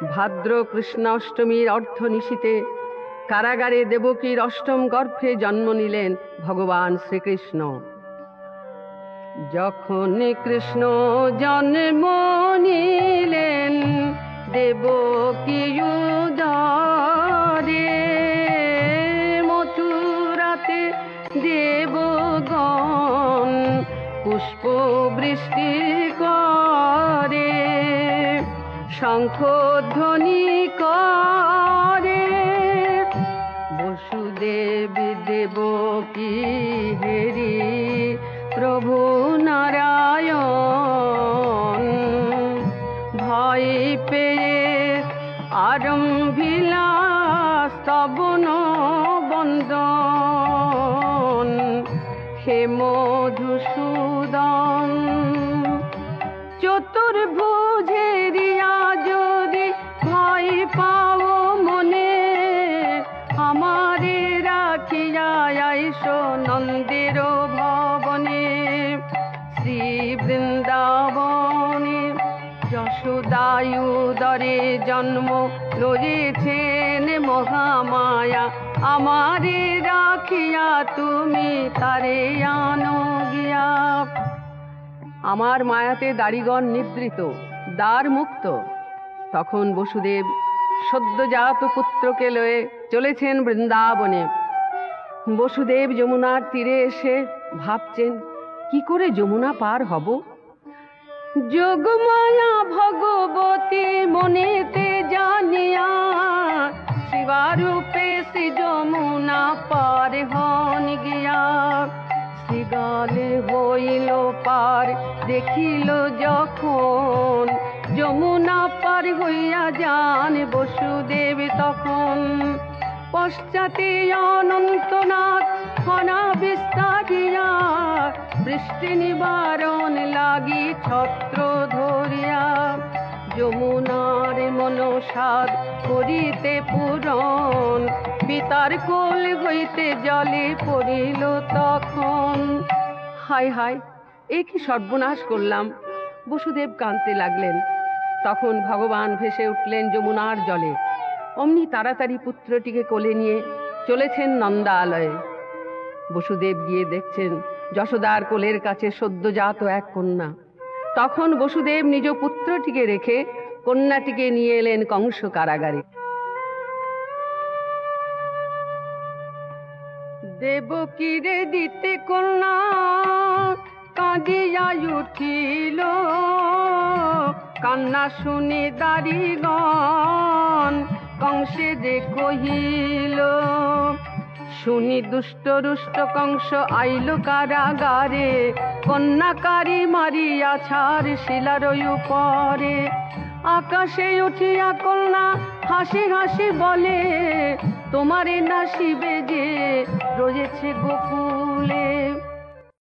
ভাদ্র কৃষ্ণাষ্টমীর অর্ধনিশীতে কারাগারে দেবকীর অষ্টম গর্ভে জন্ম নিলেন ভগবান শ্রীকৃষ্ণ। যখন কৃষ্ণ জন্ম নিলেন দেবকী উদরে, মথুরাতে দেবগণ পুষ্প বৃষ্টি করে, শঙ্খধ্বনি করে, বসুদেব দেবকী হেরি প্রভু নারায়ণ ভয় পেয়ে আরম্ভিলা স্তবন বন্দন। হে মধুসূদন চতুর্ভুজেরিয়া যদি ভয় পাও মনে, আমারে রাখিয়া আইসো নন্দের ভবনে। শ্রী বৃন্দাবনে যশোদায়ুদরে জন্ম লয়েছেন মহামায়া, আমারে রাখিয়া তুমি তারে আনো গিয়া। আমার মায়াতে দাড়িগণ নিদ্রিত, দ্বার মুক্ত। তখন বসুদেব সদ্যজাত পুত্রকে লয়ে চলেছেন বৃন্দাবনে। বসুদেব যমুনার তীরে এসে ভাবছেন কি করে যমুনা পার হব। যোগমায়া ভগবতী মনেতে জানিয়া, শিবারূপে শ্রী যমুনা পার হন গিয়া। শ্রীগালে হইল পার দেখিল যখন, যমুনা পার হইয়া যান বসুদেব তখন। পশ্চাতে অনন্তনাথ ফনা বিস্তারিয়া, বৃষ্টি নিবারণ লাগি ছত্র ধরিয়া। যমুনার মনসাদ করিতে পূরণ, পিতার কোল হইতে জলে পড়িল তখন। হায় হায়, এ কি সর্বনাশ করলাম। বসুদেব কাঁদতে লাগলেন। তখন ভগবান ভেসে উঠলেন যমুনার জলে। অমনি তাড়াতাড়ি পুত্রটিকে কোলে নিয়ে চলেছেন নন্দালয়ে। বসুদেব গিয়ে দেখছেন যশোদার কোলের কাছে সদ্যজাত এক কন্যা। তখন বসুদেব নিজ পুত্রটিকে রেখে কন্যাটিকে নিয়ে এলেন কংস কারাগারে। দেবকীরে দিতে কন্যা কাঁদিয়া উঠিল, কান্না শুনে দাড়িগণ কংসে যে কহিল। শুনি দুষ্ট রুষ্ট কংস আইল কারাগারে, কন্যাকারী মারিয়া ছাড় শিলার উপরে। আকাশে উঠিয়া কন্যা হাসি হাসি বলে, তোমারে নাসিবে যে রয়েছে গোকুলে।